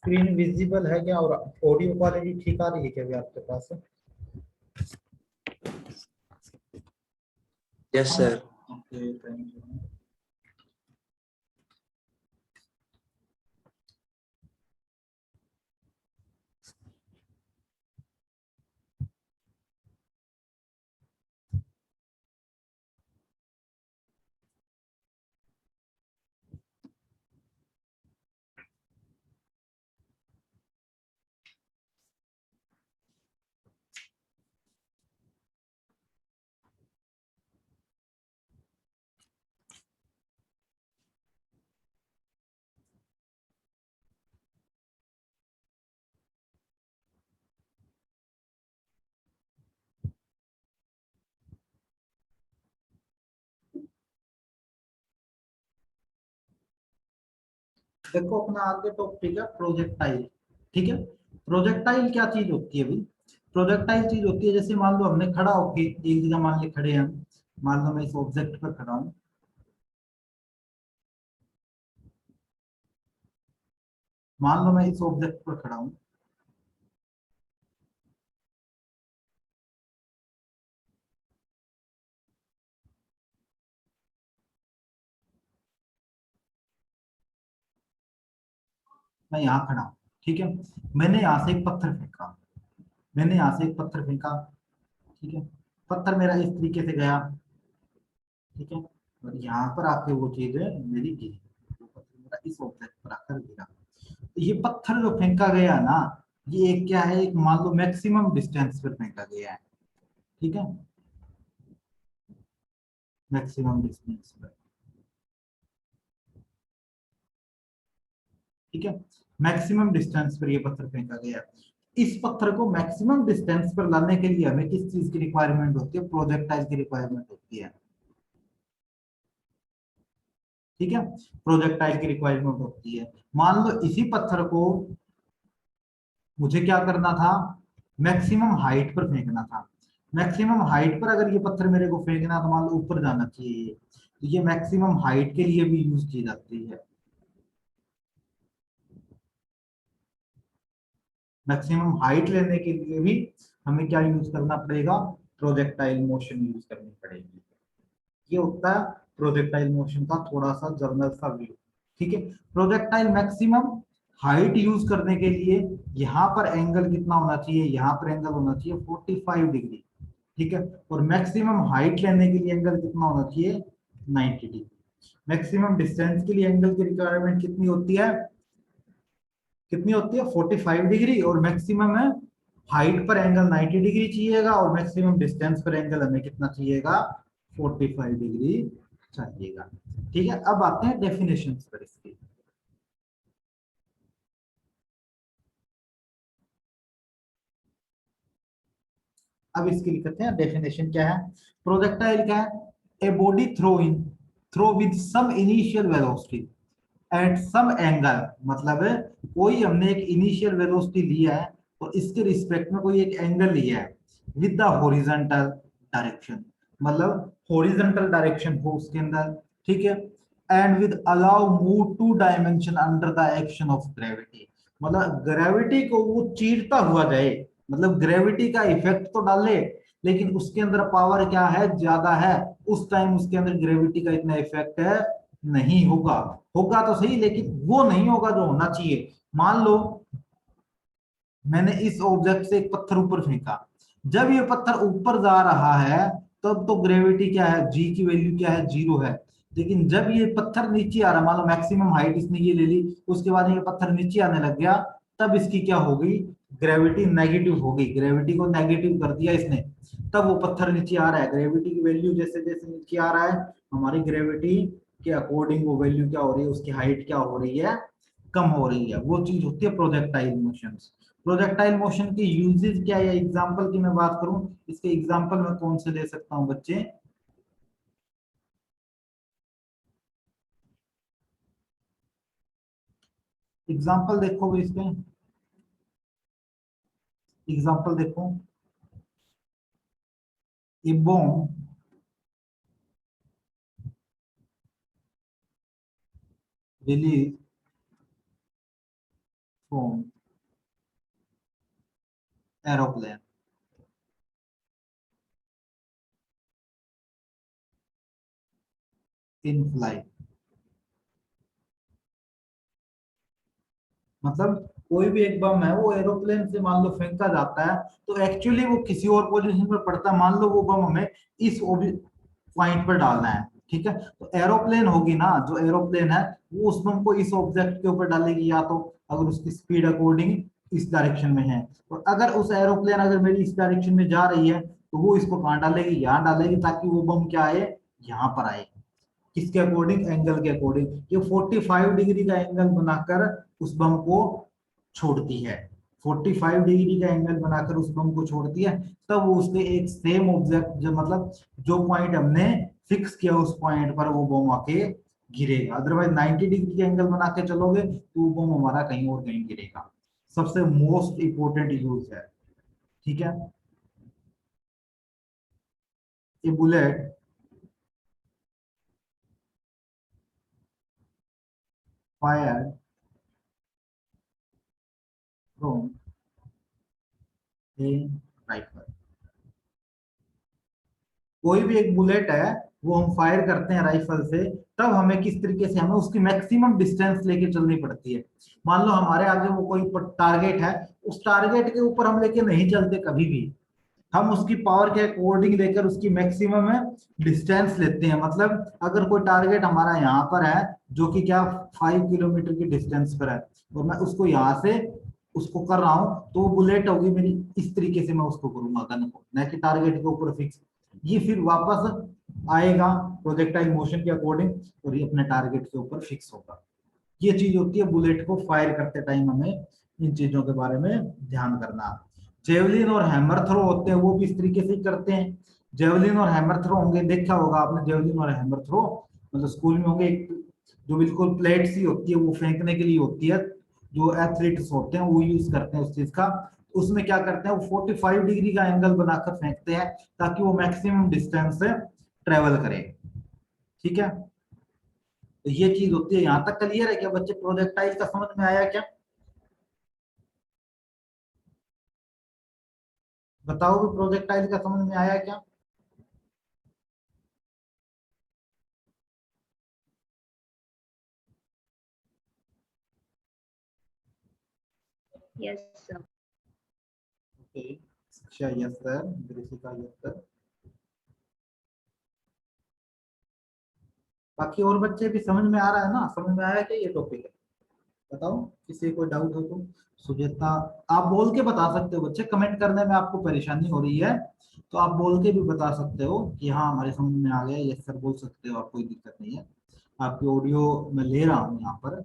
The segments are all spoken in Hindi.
स्क्रीन विजिबल है क्या और ऑडियो क्वालिटी ठीक आ रही है क्या अभी आपके पास? Yes sir. Okay, thank you. देखो अपना आगे टॉपिक है प्रोजेक्टाइल। ठीक है, प्रोजेक्टाइल क्या चीज होती है भाई? प्रोजेक्टाइल चीज होती है जैसे मान लो हमने खड़ा होके एक जगह मान ले खड़े हैं हम, मान लो मैं इस ऑब्जेक्ट पर खड़ा हूँ, मान लो मैं इस ऑब्जेक्ट पर खड़ा हूँ, मैं यहाँ खड़ा हूँ। ठीक है, मैंने यहाँ से एक पत्थर फेंका, मैंने यहाँ से एक पत्थर फेंका। ठीक है, पत्थर मेरा इस तरीके से गया। ठीक है, और यहाँ पर आके वो चीज है मेरी गिरी, वो पत्थर मेरा इस ऑब्जेक्ट पर आकर गिरा। ये पत्थर जो फेंका गया ना, ये एक क्या है, एक मान लो मैक्सिमम डिस्टेंस पर फेंका गया है। ठीक है, मैक्सिमम डिस्टेंस पर। ठीक है, मैक्सिमम डिस्टेंस पर ये पत्थर फेंका गया। इस पत्थर को मैक्सिमम डिस्टेंस पर लाने के लिए हमें किस चीज की रिक्वायरमेंट होती है? प्रोजेक्टाइल की रिक्वायरमेंट होती है। ठीक है, प्रोजेक्टाइल की रिक्वायरमेंट होती है। मान लो इसी पत्थर को मुझे क्या करना था, मैक्सिमम हाइट पर फेंकना था। मैक्सिमम हाइट पर अगर ये पत्थर मेरे को फेंकना तो मान लो ऊपर जाना चाहिए, तो ये मैक्सिमम हाइट के लिए भी यूज की जाती है। मैक्सिमम हाइट लेने के लिए भी हमें क्या यूज करना पड़ेगा? प्रोजेक्टाइल मोशन यूज करनी पड़ेगी। ये होता है प्रोजेक्टाइल मोशन का थोड़ा सा जर्नल सा व्यू। ठीक है, प्रोजेक्टाइल मैक्सिमम हाइट यूज करने के लिए यहाँ पर एंगल कितना होना चाहिए? यहाँ पर एंगल होना चाहिए 45 डिग्री। ठीक है, और मैक्सिमम हाइट लेने के लिए एंगल कितना होना चाहिए? 90 डिग्री। मैक्सिमम डिस्टेंस के लिए एंगल की रिक्वायरमेंट कितनी होती है? कितनी होती है? 45 डिग्री। और मैक्सिमम है हाइट पर एंगल 90 डिग्री चाहिएगा, और मैक्सिमम डिस्टेंस पर एंगल हमें कितना चाहिएगा? 45 डिग्री चाहिएगा। ठीक है, अब आते हैं डेफिनेशन पर इसकी। अब इसकी लिखते हैं डेफिनेशन क्या है। प्रोजेक्टाइल क्या है? A body throw with some initial velocity at some angle. मतलब है कोई हमने एक इनिशियल वेलोसिटी लिया है और इसके रिस्पेक्ट में कोई एक एंगल लिया है विद द हॉरिजॉन्टल डायरेक्शन, मतलब हॉरिजॉन्टल डायरेक्शन हो उसके अंदर। ठीक है, and with allow move two dimension under the action of gravity. मतलब ग्रेविटी को वो चीरता हुआ जाए, मतलब ग्रेविटी का इफेक्ट तो डाले, लेकिन उसके अंदर पावर क्या है? ज्यादा है। उस टाइम उसके अंदर ग्रेविटी का इतना इफेक्ट है नहीं होगा। होगा तो सही, लेकिन वो नहीं होगा जो होना चाहिए। मान लो मैंने इस ऑब्जेक्ट से एक पत्थर ऊपर फेंका, जब ये पत्थर ऊपर जा रहा है तब तो ग्रेविटी क्या है? जी की वैल्यू क्या है? 0 है। लेकिन जब ये पत्थर नीचे आ रहा, मान लो मैक्सिमम हाइट इसने ये ले ली, उसके बाद ये पत्थर नीचे आने लग गया, तब इसकी क्या होगी? ग्रेविटी नेगेटिव होगी। ग्रेविटी को नेगेटिव कर दिया इसने, तब वो पत्थर नीचे आ रहा है। ग्रेविटी की वैल्यू जैसे जैसे नीचे आ रहा है, हमारी ग्रेविटी के अकॉर्डिंग वो वैल्यू क्या हो रही है? उसकी हाइट क्या हो रही है? कम हो रही है। वो चीज होती है प्रोजेक्टाइल मोशन। प्रोजेक्टाइल मोशन के यूजेस क्या है? एग्जांपल की मैं बात करूं, इसके एग्जांपल मैं कौन से ले सकता हूं बच्चे? एग्जांपल देखो भी इसके, एग्जांपल देखो। A bomb release from aeroplane in flight. मतलब कोई भी एक बम है वो एरोप्लेन से मान लो फेंका जाता है, तो एक्चुअली वो किसी और पोजीशन पर पड़ता है, मान लो वो बम हमें इस पॉइंट पर डालना है, ठीक है, तो एरोप्लेन होगी ना, जो एरोप्लेन है वो उस बम को इस ऑब्जेक्ट के ऊपर डालेगी, या तो अगर उसकी स्पीड अकॉर्डिंग इस डायरेक्शन में है, और अगर उस एरोप्लेन अगर मेरी इस डायरेक्शन में जा रही है तो वो इसको कहाँ डालेगी, यहाँ डालेगी, ताकि वो बम क्या आए, यहाँ पर आए। किसके अकॉर्डिंग, एंगल के अकॉर्डिंग। ये 45 डिग्री का एंगल बनाकर उस बम को छोड़ती है, 45 डिग्री का एंगल बनाकर उस बम को छोड़ती है, तब वो उसके एक सेम ऑब्जेक्ट, जो मतलब जो पॉइंट हमने फिक्स किया उस पॉइंट पर वो बम आके गिरेगा। अदरवाइज 90 डिग्री का एंगल बना के चलोगे तो वो बम हमारा कहीं और कहीं गिरेगा। सबसे मोस्ट इंपोर्टेंट यूज है, ठीक है। ये bullet fire from A rifle. कोई भी एक बुलेट है वो हम फायर करते हैं राइफल से, तब हमें किस तरीके से, हमें उसकी मैक्सिमम डिस्टेंस लेके चलनी पड़ती है। मान लो हमारे आगे वो कोई टारगेट है, उस टारगेट के ऊपर हम लेके नहीं चलते कभी भी, हम उसकी पावर के अकॉर्डिंग लेकर उसकी मैक्सिमम डिस्टेंस लेते हैं। मतलब अगर कोई टारगेट हमारा यहाँ पर है, जो कि क्या 5 किलोमीटर की डिस्टेंस पर है, और मैं उसको यहाँ से उसको कर रहा हूँ, तो वो बुलेट होगी मेरी, इस तरीके से मैं उसको करूंगा गन को, न कि टारगेट के ऊपर फिक्स। ये फिर वापस आएगा प्रोजेक्टाइल मोशन के अकॉर्डिंग, और ये अपने टारगेट के ऊपर फिक्स होगा। ये चीज होती है बुलेट को फायर करते टाइम हमें इन चीजों के बारे में ध्यान करना। जेवलिन और हैमर थ्रो होते हैं, वो भी इस तरीके से ही करते हैं। जेवलिन और हैमर थ्रो होंगे, देखा होगा आपने जेवलिन और हैमर थ्रो, मतलब स्कूल में होंगे। एक जो बिल्कुल प्लेट सी होती है वो फेंकने के लिए होती है, जो एथलीट्स होते हैं वो यूज करते हैं उस चीज का। उसमें क्या करते हैं, वो 45 डिग्री का एंगल बनाकर फेंकते हैं, ताकि वो मैक्सिमम डिस्टेंस से ट्रेवल करे, ठीक है। तो ये चीज होती है। यहाँ तक क्लियर है क्या बच्चे, प्रोजेक्टाइल का समझ में आया क्या? बताओ भी, प्रोजेक्टाइल का समझ में आया क्या? Yes, sir. ओके, शिक्षा यस सर, दृशिका यस सर। बाकी और बच्चे भी समझ में आ रहा है ना, समझ में आया क्या ये टॉपिक है? बताओ, किसी को डाउट हो तो। सुजेता, आप बोल के बता सकते हो बच्चे, कमेंट करने में आपको परेशानी हो रही है तो आप बोल के भी बता सकते हो कि हाँ हमारे समझ में आ गया, यस सर बोल सकते हो आप, कोई दिक्कत नहीं है। आपकी ऑडियो मैं ले रहा हूँ यहाँ पर।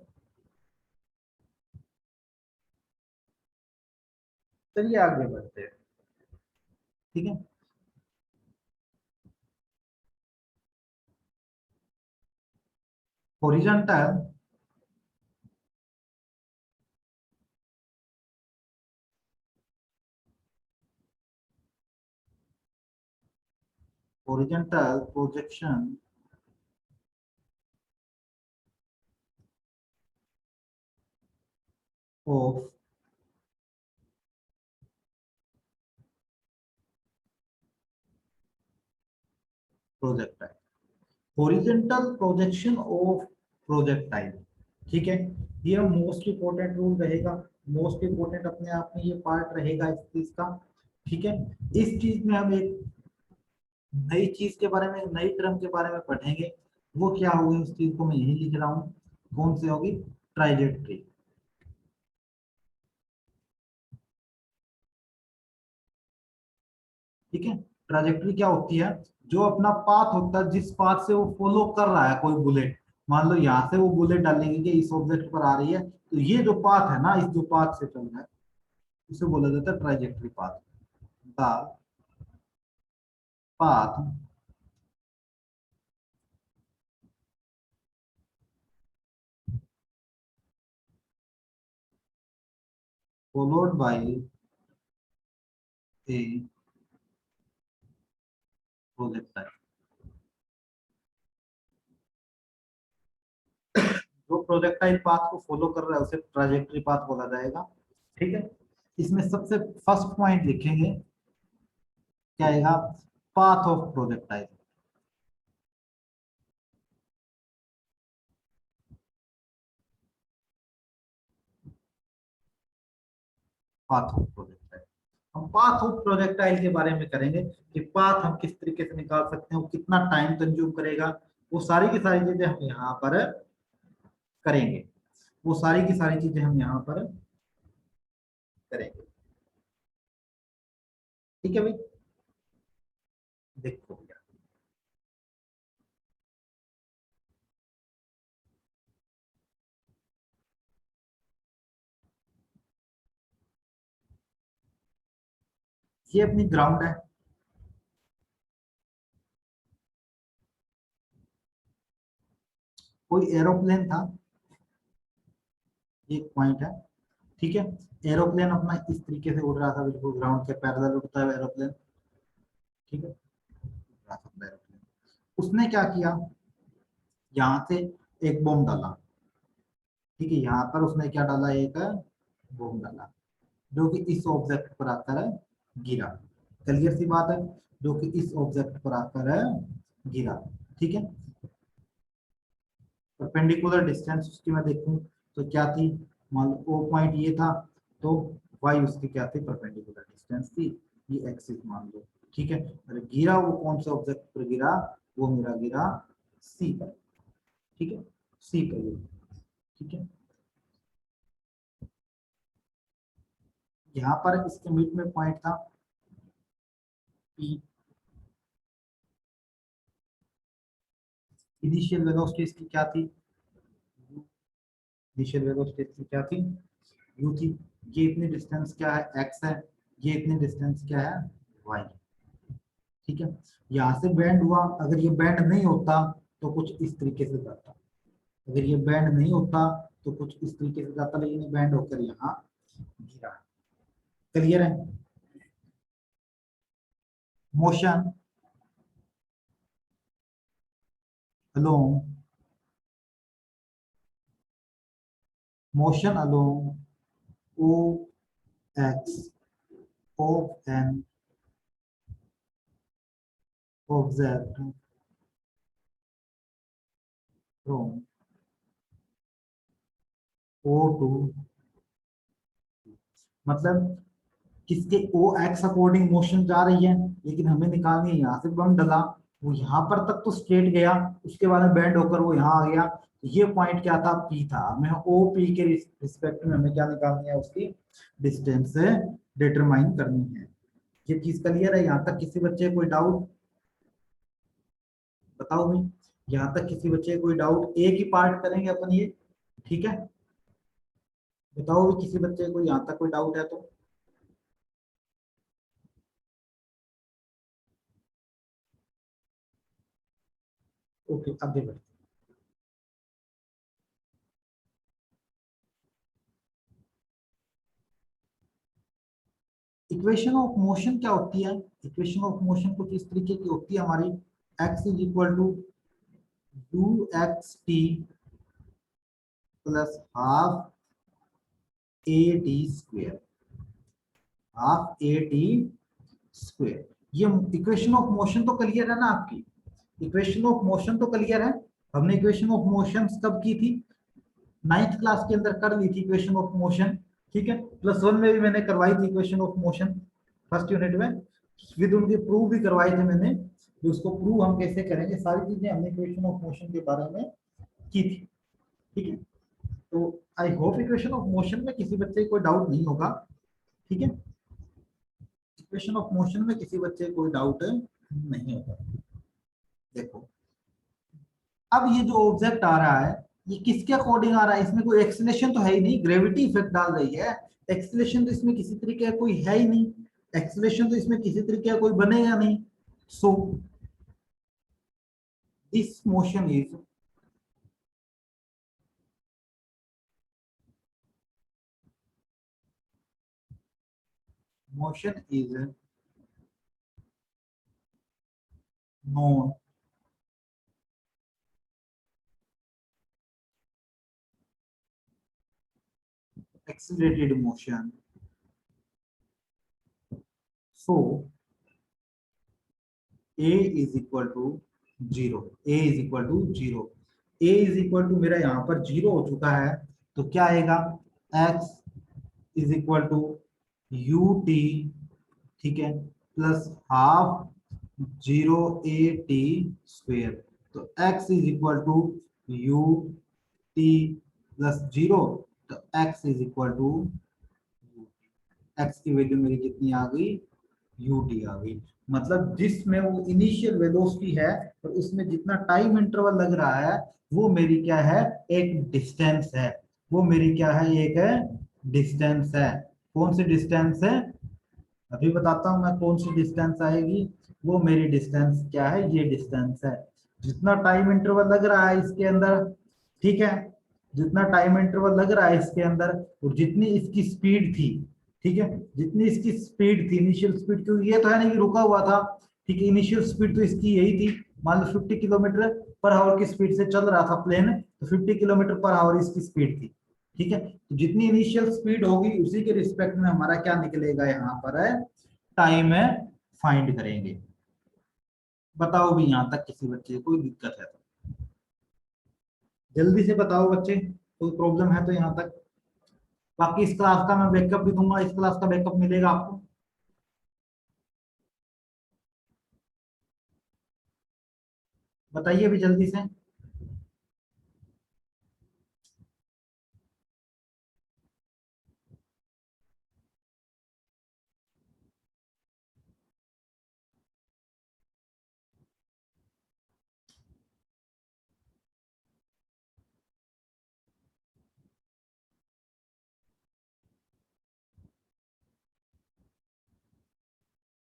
चलिए आगे बढ़ते हैं, ठीक है। Horizontal horizontal projection of projectile, horizontal projection of projectile, ठीक है। ये मोस्ट इंपोर्टेंट रूल रहेगा, मोस्ट इंपोर्टेंट अपने आप में ये पार्ट रहेगा इस चीज का, ठीक है। इस चीज में हम एक नई चीज के बारे में, नई टर्म के बारे में पढ़ेंगे। वो क्या होगी, उस चीज को मैं यही लिख रहा हूँ, कौन सी होगी, ट्राइजेक्ट्री, ठीक है। ट्राजेक्ट्री क्या होती है, जो अपना पाथ होता है, जिस पाथ से वो फॉलो कर रहा है कोई बुलेट। मान लो यहाँ से वो बुलेट डालेंगे कि इस ऑब्जेक्ट पर आ रही है, तो ये जो पाथ है ना, इस जो पाथ से चल रहा है, उसे बोला जाता है trajectory path. The path followed by A projectile. जो प्रोजेक्टाइल पाथ को फॉलो कर रहा है उसे ट्राजेक्टरी पाथ बोला जाएगा। ठीक है, इसमें सबसे फर्स्ट पॉइंट लिखेंगे, क्या आएगा, path of projectile. Path of projectile, हम पाथ ऑफ प्रोजेक्टाइल के बारे में करेंगे कि पाथ हम किस तरीके से निकाल सकते हैं, वो कितना टाइम कंज्यूम करेगा, वो सारी की सारी चीजें हम यहाँ पर करेंगे, वो सारी की सारी चीजें हम यहाँ पर करेंगे। ठीक है भाई, देखो भैया, ये अपनी ग्राउंड है, कोई एरोप्लेन था, एक पॉइंट है। ठीक है, एरोप्लेन अपना इस तरीके से उड़ रहा था, बिल्कुल ग्राउंड के पैरेलल उड़ता है एरोप्लेन। ठीक है, उड़ रहा था अपना एरोप्लेन। उसने क्या किया, यहाँ से एक बॉम्ब डाला। ठीक है, यहाँ पर उसने क्या डाला, एक बॉम्ब डाला, जो कि इस ऑब्जेक्ट पर आकर गिरा। क्लियर सी बात है, जो कि इस ऑब्जेक्ट पर आकर गिरा। ठीक है, परपेंडिकुलर डिस्टेंस उसकी मैं देखूं तो क्या थी, मान लो ओ पॉइंट ये था, तो वाई उसकी क्या थी, परपेंडिकुलर डिस्टेंस थी, ये एक्सिस मान लो। ठीक है, और गिरा वो कौन सा ऑब्जेक्ट पर गिरा, वो मेरा गिरा सी पर। ठीक है, सी पर गिरा। ठीक है, यहाँ पर इसके मिड में पॉइंट था पी। इनिशियल वेलोसिटी इसकी क्या थी, इनिशियल वेलोसिटी इसकी क्या थी, यू थी। ये इतनी डिस्टेंस क्या है, एक्स है, ये इतनी डिस्टेंस क्या है, वाई। ठीक है, यहाँ से बैंड हुआ, अगर ये बैंड नहीं होता तो कुछ इस तरीके से जाता, अगर ये बैंड नहीं होता तो कुछ इस तरीके से जाता, लेकिन ये बैंड होकर यहाँ गिरा। क्लियर है, motion along, motion along O X of an object from O to, मतलब किसके ओ एक्स अकॉर्डिंग मोशन जा रही है, लेकिन हमें निकालनी है, यहाँ से बम डला, वो यहाँ पर तक तो स्ट्रेट गया, उसके बाद में बैंड होकर वो यहाँ आ गया, तो ये पॉइंट क्या था, पी था। हमें ओ पी के रिस्पेक्ट में हमें क्या निकालनी है, उसकी डिस्टेंस डिटरमाइन करनी है। ये चीज क्लियर है, यहाँ तक किसी बच्चे कोई डाउट, बताओ भाई, यहाँ तक किसी बच्चे कोई डाउट, एक ही पार्ट करेंगे अपन ये। ठीक है, बताओ भी किसी बच्चे को यहाँ तक कोई डाउट है तो। ओके, आगे बढ़ते। इक्वेशन ऑफ मोशन क्या होती है, इक्वेशन ऑफ मोशन कुछ इस तरीके की होती है हमारी, x is equal to u x t plus half a t square, half a t square. ये इक्वेशन ऑफ मोशन तो क्लियर है ना आपकी, इक्वेशन ऑफ मोशन तो क्लियर है। हमने इक्वेशन ऑफ मोशन कब की थी, नाइन्थ क्लास के अंदर कर ली थी इक्वेशन ऑफ मोशन। ठीक है, प्लस वन में भी मैंने करवाई थी equation of motion, first unit में, विद उनके प्रूव भी करवाए थे मैंने, कि उसको प्रूव हम कैसे करेंगे, सारी चीजें हमने इक्वेशन ऑफ मोशन के बारे में की थी। ठीक है, तो I hope equation of motion में किसी बच्चे को कोई डाउट नहीं होगा। ठीक है, इक्वेशन ऑफ मोशन में किसी बच्चे को कोई डाउट नहीं होगा। देखो, अब ये जो ऑब्जेक्ट आ रहा है, ये किसके अकॉर्डिंग आ रहा है, इसमें कोई एक्सलेशन तो है ही नहीं, ग्रेविटी इफेक्ट डाल रही है। एक्सलेशन तो इसमें किसी तरीके का कोई है ही नहीं, एक्सलेशन तो इसमें किसी तरीके का कोई बनेगा नहीं। So this motion is known accelerated motion. So a is equal to 0, a is equal to 0, a is equal to मेरा यहाँ पर 0 हो चुका है, तो क्या आएगा, x is equal to u t, ठीक है, plus half 0 a t square. तो x is equal to u t plus 0, तो x is equal to x की वैल्यू मेरी कितनी आ गई, ut आ गई। मतलब जिसमें वो इनिशियल वेलोसिटी है और उसमें जितना टाइम इंटरवल लग रहा है वो मेरी क्या है, एक डिस्टेंस है, वो मेरी क्या है, एक डिस्टेंस है। कौन सी डिस्टेंस है, अभी बताता हूं मैं कौन सी डिस्टेंस आएगी। वो मेरी डिस्टेंस क्या है, ये डिस्टेंस है। जितना टाइम इंटरवल लग रहा है इसके अंदर, ठीक है, जितना टाइम इंटरवल लग रहा है इसके अंदर और जितनी इसकी स्पीड थी, ठीक है, जितनी इसकी स्पीड थी, इनिशियल स्पीड, क्योंकि ये तो है नहीं कि रुका हुआ था, ठीक है, इनिशियल स्पीड तो इसकी यही थी, मान लो 50 किलोमीटर पर आवर की स्पीड से चल रहा था प्लेन, तो 50 किलोमीटर पर आवर इसकी स्पीड थी, ठीक है। तो जितनी इनिशियल स्पीड होगी उसी के रिस्पेक्ट में हमारा क्या निकलेगा, यहाँ पर है टाइम है, फाइंड करेंगे। बताओ भी यहाँ तक किसी बच्चे को कोई दिक्कत है तो जल्दी से बताओ बच्चे, कोई प्रॉब्लम है तो यहाँ तक। बाकी इस क्लास का मैं बैकअप भी दूंगा, इस क्लास का बैकअप मिलेगा आपको। बताइए अभी जल्दी से।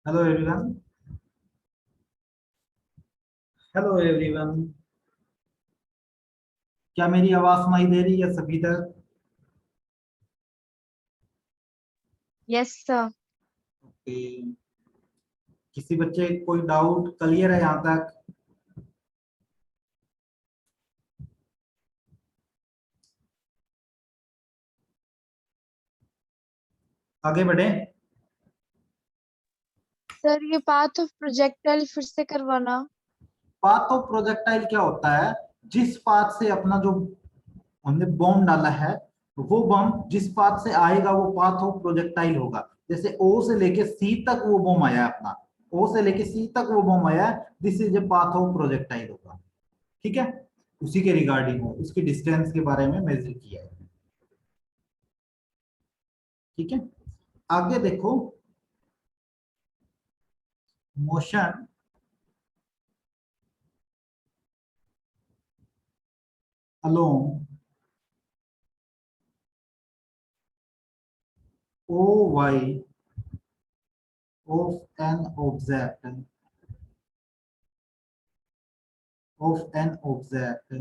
हेलो एवरीवन, हेलो एवरीवन, क्या मेरी आवाज सुनाई दे रही है सभी तक? Yes sir. ओके, किसी बच्चे कोई डाउट, क्लियर है यहाँ तक? आगे बढ़े। सर ये पाथ ऑफ प्रोजेक्टाइल फिर से करवाना। पाथ ऑफ प्रोजेक्टाइल क्या होता है, जिस पाथ से अपना जो हमने बॉम्ब डाला है, वो बम जिस पाथ से आएगा वो पाथ ऑफ प्रोजेक्टाइल होगा। जैसे ओ से लेके सी तक वो बम आया अपना, ओ से लेके सी तक वो बम आया, this is a path of projectile होगा, ठीक है। उसी के रिगार्डिंग हो, उसकी डिस्टेंस के बारे में मेजर किया है, ठीक है। आगे देखो, motion along O Y of an object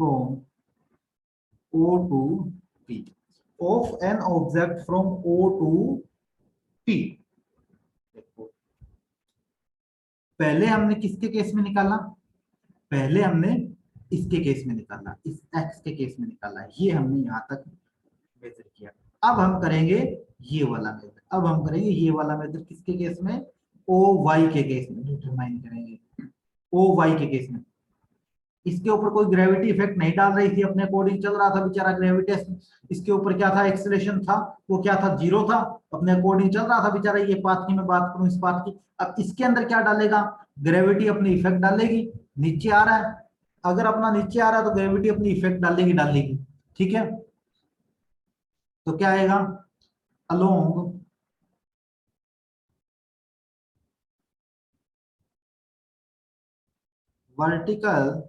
from O to P, of an object from O to P। देखो, पहले हमने किसके केस में निकाला, पहले हमने इसके केस में निकाला, इस x के केस में निकाला, ये हमने यहाँ तक मेजर किया। अब हम करेंगे ये वाला मेजर, अब हम करेंगे ये वाला मेजर किसके केस में, ओ वाई के केस में डिटरमाइन करेंगे, ओ वाई के केस में। इसके ऊपर कोई ग्रेविटी इफेक्ट नहीं डाल रही थी, अपने अकॉर्डिंग चल रहा था बेचारा, ग्रेविटी इसके ऊपर क्या था, एक्सेलरेशन था, वो क्या था, 0 था, अपने अकॉर्डिंग चल रहा था बेचारा। ये पाथ की मैं बात करूं, इस पाथ की, अब इसके अंदर क्या डालेगा, ग्रेविटी अपनी इफेक्ट डालेगी, नीचे आ रहा है, अगर अपना नीचे आ रहा है तो ग्रेविटी अपनी इफेक्ट डालेगी डालेगी, ठीक है। तो क्या आएगा, along vertical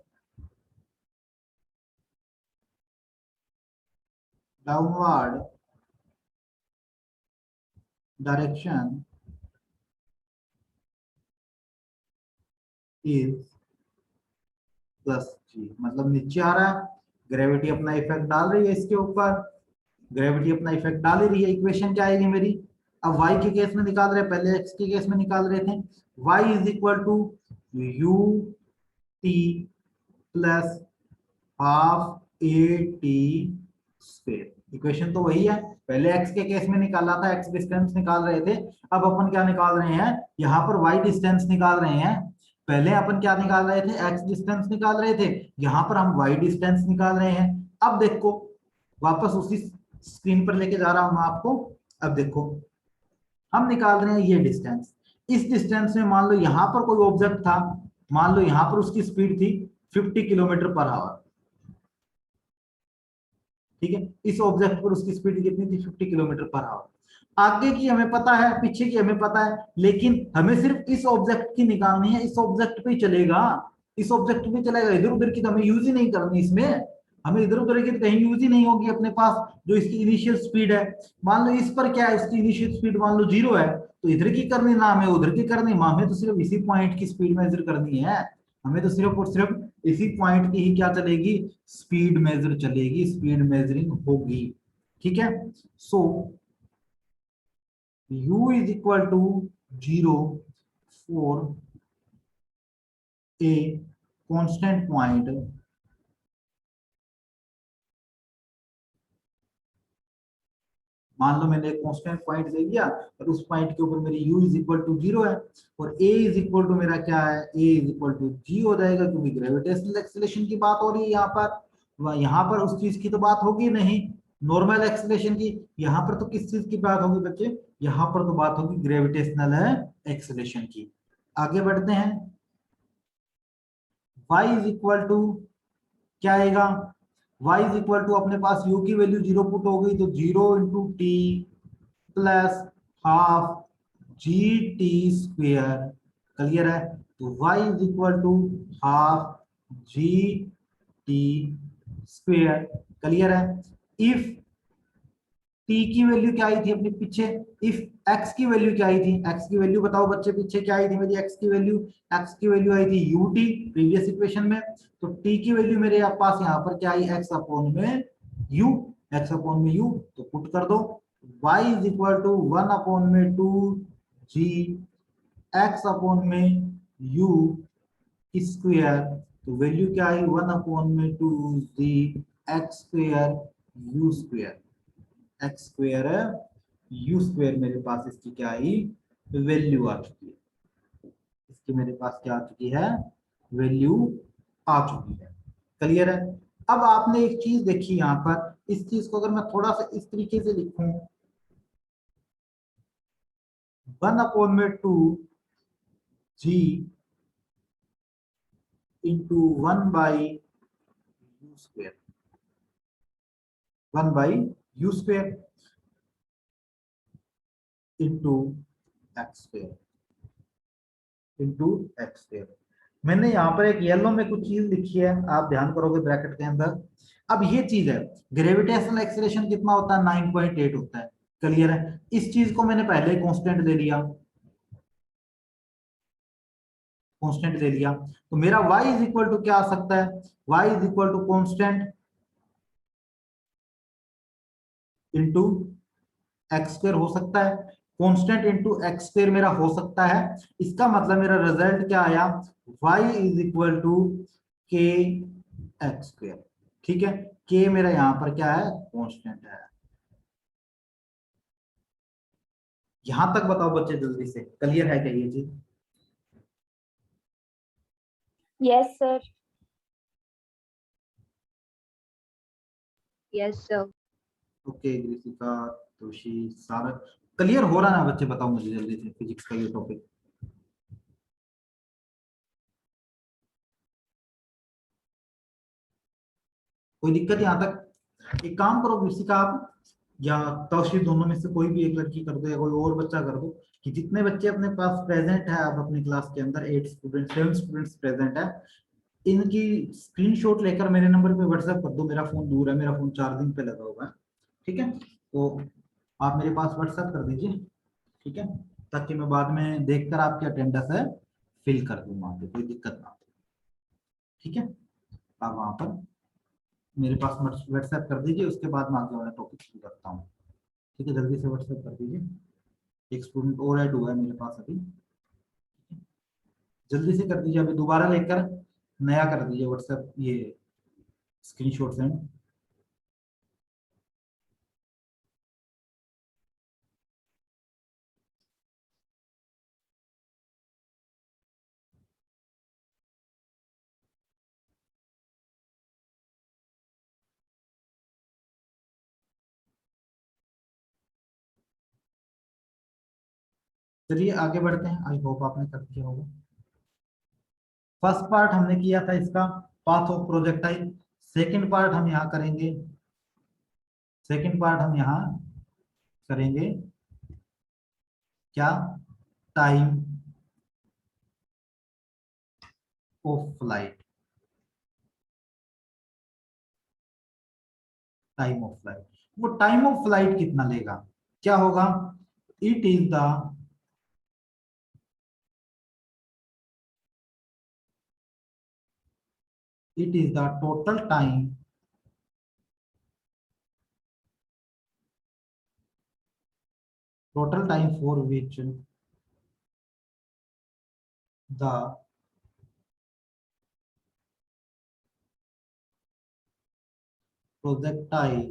downward direction is plus g, मतलब नीचे आ रहा है, ग्रेविटी अपना इफेक्ट डाल रही है इसके ऊपर, ग्रेविटी अपना इफेक्ट डाल ही रही है। इक्वेशन क्या आएगी मेरी, अब y के केस में निकाल रहे हैं, पहले x के केस में निकाल रहे थे, y is equal to u t plus half a t square. Equation तो वही है, पहले x के केस में निकाला था, x डिस्टेंस निकाल रहे थे। अब अपन क्या निकाल रहे हैं, यहाँ पर y डिस्टेंस निकाल रहे हैं। पहले अपन क्या निकाल रहे थे, x डिस्टेंस निकाल रहे थे, यहाँ पर हम y डिस्टेंस निकाल रहे हैं। अब देखो, वापस उसी स्क्रीन पर लेके जा रहा हूं मैं आपको। अब देखो, हम निकाल रहे हैं ये डिस्टेंस। इस डिस्टेंस में मान लो यहाँ पर कोई ऑब्जेक्ट था, मान लो यहाँ पर उसकी स्पीड थी 50 किलोमीटर पर आवर। ठीक है, इस ऑब्जेक्ट पर उसकी स्पीड कितनी थी, 50 किलोमीटर पर आवर। आगे की हमें पता है, पीछे की हमें पता है, लेकिन हमें सिर्फ इस ऑब्जेक्ट की निकालनी है। इस ऑब्जेक्ट पे ही चलेगा, इस ऑब्जेक्ट पे चलेगा, इधर उधर की तो हमें यूज ही नहीं करनी इसमें। हमें इधर उधर की तो कहीं यूज ही नहीं होगी अपने पास। जो इसकी इनिशियल स्पीड है, मान लो इस पर क्या है, उसकी इनिशियल स्पीड मान लो 0 है, तो इधर की करनी ना हमें उधर की करनी, हमें तो सिर्फ इसी पॉइंट की स्पीड मेजर करनी है। हमें तो सिर्फ और सिर्फ इसी पॉइंट की ही क्या चलेगी, स्पीड मेजर चलेगी, स्पीड मेजरिंग होगी। ठीक है, so u is equal to 0 for a constant point मान लो मैंने एक कांस्टेंट पॉइंट ले लिया और उस पॉइंट के ऊपर मेरी u इज इक्वल टू 0 है, और a इज इक्वल टू मेरा क्या है, a is equal to g हो जाएगा, क्योंकि ग्रेविटेशनल एक्सीलरेशन की बात हो रही है यहाँ पर। यहाँ पर उस चीज की तो बात होगी नहीं, नॉर्मल एक्सीलरेशन की। यहाँ पर तो किस चीज की बात होगी बच्चे, यहाँ पर तो बात होगी ग्रेविटेशनल एक्सीलरेशन की। आगे बढ़ते हैं, y इज इक्वल टू क्या आएगा, y इज इक्वल टू अपने पास u की वैल्यू 0 पुट हो गई, तो 0 into t plus half g t square. Clear है, तो y is equal to half g t square. Clear है, इफ t की वैल्यू क्या आई थी अपने पीछे, इफ x की वैल्यू क्या आई थी, x की वैल्यू बताओ बच्चे, पीछे क्या आई थी मेरी x की वैल्यू, x की वैल्यू आई थी ut प्रीवियस इक्वेशन में। तो t की वैल्यू मेरे पास यहाँ पर क्या आई, x अपॉन में u, x अपॉन में u, तो पुट कर दो। y is equal to 1 upon में 2 g x अपॉन में u स्क्वेयर, तो वैल्यू क्या आई 1 अपॉन में 2 g x square u square, x square है यू स्क्वेयर। मेरे पास इसकी क्या आई, वैल्यू आ चुकी है, इसकी मेरे पास क्या आ चुकी है, वैल्यू आ चुकी है। क्लियर है, अब आपने एक चीज देखी यहाँ पर, इस चीज को अगर मैं थोड़ा सा इस तरीके से लिखूं, 1 अपॉन में 2 g into 1 by u square, 1 by u square into x square, into x square. मैंने यहाँ पर एक येलो में कुछ चीज लिखी है, आप ध्यान करोगे ब्रैकेट के अंदर। अब ये चीज है, ग्रेविटेशनल एक्सीलरेशन कितना होता है, 9.8 होता है। क्लियर है, इस चीज को मैंने पहले कांस्टेंट दे लिया, कांस्टेंट दे लिया, तो मेरा y इज इक्वल टू क्या आ सकता है, y is equal to constant into x square हो सकता है, कांस्टेंट इंटू एक्स स्क्वायर मेरा हो सकता है। इसका मतलब मेरा रिजल्ट क्या आया, y इज इक्वल टू के एक्स स्क्वायर। ठीक है, k मेरा यहाँ पर क्या है, कांस्टेंट है। यहां तक बताओ बच्चे जल्दी से, क्लियर है क्या ये चीज। Yes sir. Yes, sir. Okay Rishika, Tushi, सारा क्लियर हो रहा है ना बच्चे, बताओ मुझे जल्दी से फिजिक्स का ये टॉपिक। कोई दिक्कत यहाँ तक, एक काम करो ऋषिका आप या तौशी, दोनों में से कोई भी एक लड़की कर दो या कोई और बच्चा कर दो, कि जितने बच्चे अपने पास प्रेजेंट है अब अपनी क्लास के अंदर, 8 स्टूडेंट 7 स्टूडेंट्स प्रेजेंट है, इनकी स्क्रीनशॉट लेकर मेरे नंबर पे व्हाट्सएप कर दो। मेरा फोन दूर है, मेरा फोन चार्जिंग पे लगा हुआ है। ठीक है, तो आप मेरे पास व्हाट्सएप कर दीजिए। ठीक है, ताकि मैं बाद में देखकर आपकी अटेंडेंस है फिल कर दूँ वहाँ पे, कोई दिक्कत ना हो। ठीक है, आप वहाँ पर मेरे पास व्हाट्सएप कर दीजिए, उसके बाद मैं आगे वाला टॉपिक शुरू करता हूँ। ठीक है, जल्दी से व्हाट्सएप कर दीजिए। एक स्टूडेंट और ऐड हुआ है मेरे पास अभी, जल्दी से कर दीजिए, अभी दोबारा लेकर नया कर दीजिए व्हाट्सएप ये स्क्रीनशॉट सेंड। चलिए आगे बढ़ते हैं, आई होप आपने कर दिया होगा। फर्स्ट पार्ट हमने किया था इसका, path of projectile. Second part हम यहाँ करेंगे, सेकंड पार्ट हम यहाँ करेंगे क्या, time of flight. Time of flight, वो टाइम ऑफ फ्लाइट कितना लेगा, क्या होगा, it is the it is the total time for which the projectile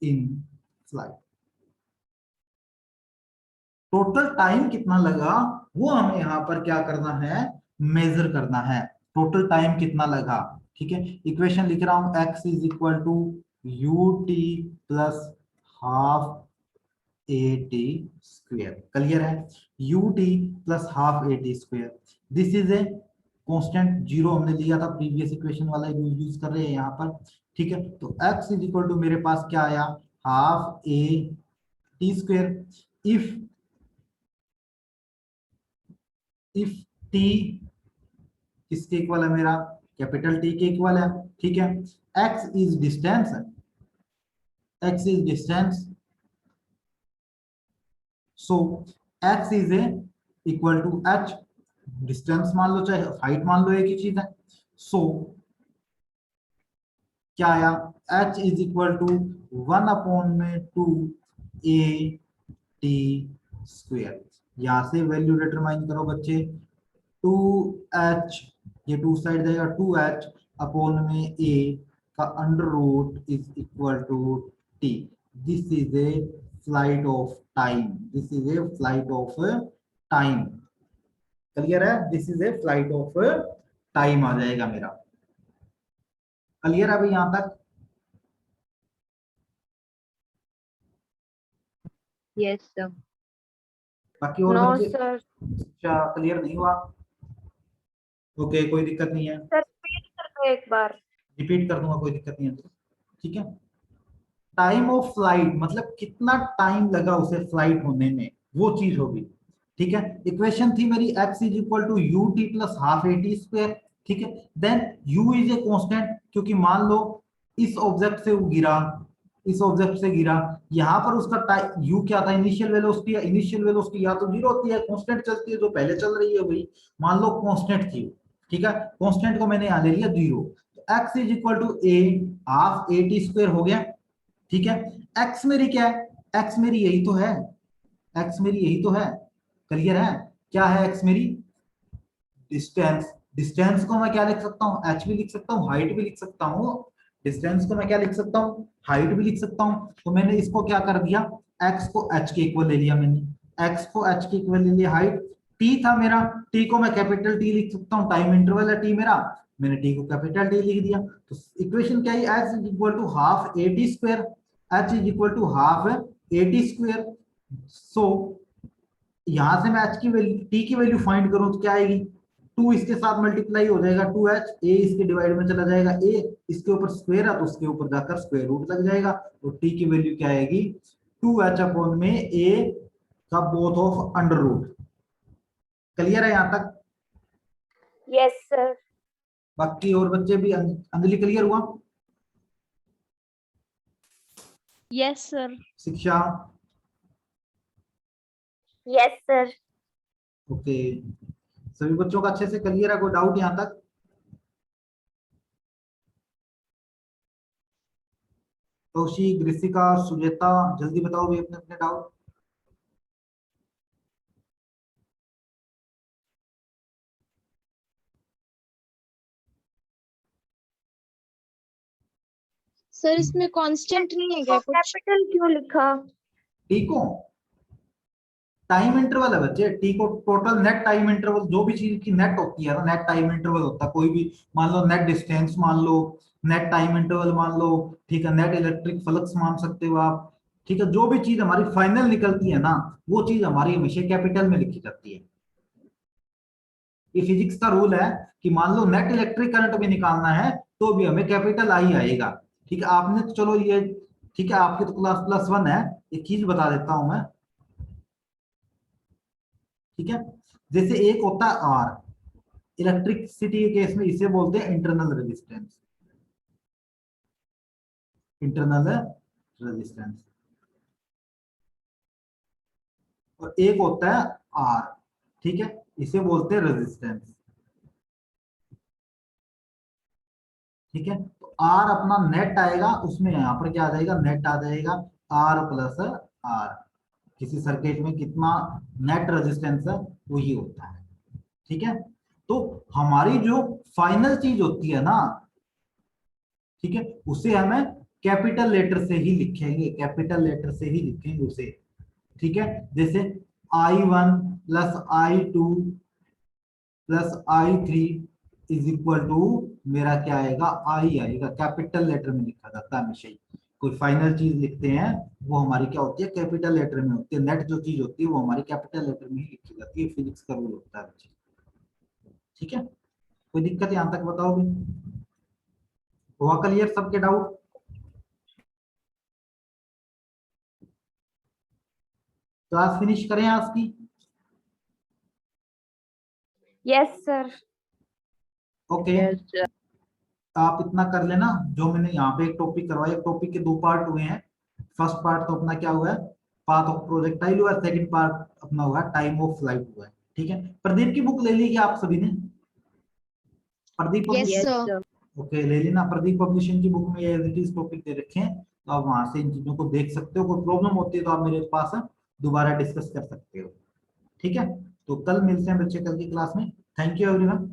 in flight। Total time कितना लगा वो हमें यहाँ पर क्या करना है, मेजर करना है, टोटल टाइम कितना लगा। ठीक है, इक्वेशन लिख रहा हूं, x is equal to u t plus half a t square. Clear है, u t plus half a t square, this is a constant, zero हमने लिया था प्रीवियस इक्वेशन वाला यूज कर रहे हैं यहाँ पर। ठीक है, तो x इज इक्वल टू मेरे पास क्या आया, half a t square. If T किसके इक्वल है मेरा, कैपिटल टी के इक्वल है। ठीक है, x is distance, x is distance, so x is a equal to h, distance मान लो चाहे हाइट मान लो, एक ही चीज है। सो क्या आया, h is equal to 1/2 a t यहां से वैल्यू डिटरमाइन करो बच्चे, 2h, ये टू साइड जाएगा, 2h अपॉन में a का under root is equal to t। This is a flight of time, this is a flight of time. Clear है, this is a flight of time आ जाएगा मेरा। क्लियर है अभी यहां तक, Yes, sir. बाकी और No, बच्चे sir. अच्छा क्लियर नहीं हुआ, ओके कोई दिक्कत नहीं है, Sir, repeat कर दो एक बार. रिपीट कर दूंगा, कोई दिक्कत नहीं है। ठीक है, टाइम ऑफ फ्लाइट मतलब कितना टाइम लगा उसे फ्लाइट होने में, वो चीज होगी। ठीक है, इक्वेशन थी मेरी x is equal to u t plus half a t square. ठीक है, then u is a constant, क्योंकि मान लो इस ऑब्जेक्ट से वो गिरा, इस ऑब्जेक्ट से गिरा, यहाँ पर उसका टाइम u क्या था, इनिशियल वेलोसिटी, या इनिशियल वेलोसिटी या तो जीरो होती है, कांस्टेंट चलती है, जो पहले चल रही है वही, मान लो कांस्टेंट थी। ठीक है, कांस्टेंट को मैंने यहाँ ले लिया जीरो, तो x is equal to a half a t square हो गया। ठीक है, x मेरी क्या है, x मेरी यही तो है, x मेरी यही तो है। क्लियर है, क्या है x मेरी, डिस्टेंस। डिस्टेंस को मैं क्या लिख सकता हूँ, h भी लिख सकता हूँ, हाइट भी लिख सकता हूँ। डिस्टेंस को मैं क्या लिख सकता हूँ, हाइट भी लिख सकता हूँ। तो मैंने इसको क्या कर दिया, x को h के इक्वल ले लिया मैंने, x को h के इक्वल ले लिया। हाइट t था मेरा, t को मैं कैपिटल T लिख सकता हूँ, टाइम इंटरवल है t मेरा, मैंने t को कैपिटल T लिख दिया। तो इक्वेशन क्या है, h is equal to half a t square, h is equal to half a t square. So यहां से मैं h की वैल्यू, t की वैल्यू फाइंड करूं तो क्या आएगी, 2 इसके साथ मल्टीप्लाई हो जाएगा, 2h, a इसके डिवाइड में चला जाएगा, a इसके ऊपर स्क्वायर है तो उसके ऊपर जाकर स्क्वायर रूट लग जाएगा, तो t की वैल्यू क्या आएगी, 2h अपॉन में a का both of under root. Clear है यहां तक, Yes, sir. बाकी और बच्चे भी, अंजलि क्लियर हुआ, Yes, sir. Shiksha, Yes, sir. Okay, सभी बच्चों का अच्छे से क्लियर है, कोई डाउट यहां तक, कौशिक, ऋषिका, सुजेता, जल्दी बताओ भी अपने अपने डाउट। सर इसमें कांस्टेंट नहीं है क्या तो कुछ? कैपिटल क्यों लिखा? टी को टाइम इंटरवल है बच्चे, टी को टोटल नेट टाइम इंटरवल, जो भी चीज की नेट होती है ना, नेट टाइम इंटरवल होता है, कोई भी मान लो नेट डिस्टेंस मान लो, नेट टाइम इंटरवल मान लो, ठीक है, नेट इलेक्ट्रिक फ्लक्स मान सकते हो आप। ठीक है, जो भी चीज हमारी फाइनल निकलती है ना, वो चीज हमारी हमेशा कैपिटल में लिखी जाती है। ये फिजिक्स का रूल है कि मान लो नेट इलेक्ट्रिक करंट भी निकालना है तो भी हमें कैपिटल आई आएगा। ठीक है, आपने तो चलो ये, ठीक है, आपकी तो क्लास +1 है, एक चीज बता देता हूं मैं। ठीक है, जैसे एक होता है आर, इलेक्ट्रिसिटी के केस में इसे बोलते हैं इंटरनल रेजिस्टेंस, इंटरनल रेजिस्टेंस। और एक होता है आर, ठीक है, इसे बोलते हैं रेजिस्टेंस। ठीक है, तो आर अपना नेट आएगा, उसमें यहां पर क्या आ जाएगा, नेट आ जाएगा आर प्लस आर। किसी सर्किट में कितना नेट रेजिस्टेंस है वही होता है। ठीक है, तो हमारी जो फाइनल चीज होती है ना, ठीक है, उसे हमें कैपिटल लेटर से ही लिखेंगे, कैपिटल लेटर से ही लिखेंगे उसे। ठीक है, जैसे I1 plus I2 plus I3 is equal to मेरा क्या आएगा, आई आएगा। कैपिटल लेटर में लिखा जाता है हमेशा ही। कोई फाइनल चीज लिखते हैं वो हमारी क्या होती है, कैपिटल लेटर में होती है। नेट जो चीज होती है वो हमारी कैपिटल लेटर में ही लिखी जाती है, फिजिक्स का रूल होता है बच्चे। ठीक है, कोई दिक्कत यहां तक बताओ भी, हुआ क्लियर सबके डाउट? क्लास फिनिश करें आज की? Yes sir. ओके, आप इतना कर लेना, जो मैंने यहाँ पे एक टॉपिक करवाया, एक टॉपिक के 2 पार्ट हुए हैं। फर्स्ट पार्ट तो अपना क्या हुआ है, पाथ ऑफ प्रोजेक्टाइल हुआ, सेकंड पार्ट अपना हुआ टाइम ऑफ फ्लाइट हुआ है। ठीक है, प्रदीप की बुक ले ली क्या आप सभी ने? Pradeep Yes, sir. ओके, ले लेना। प्रदीप पब्लिशिंग की बुक में ये एज इट इज टॉपिक दे रखे हैं, तो आप वहां से इन चीजों को देख सकते हो। कोई प्रॉब्लम होती है तो आप मेरे पास दोबारा डिस्कस कर सकते हो। ठीक है, तो कल मिलते हैं बच्चे, कल की क्लास में। Thank you everyone.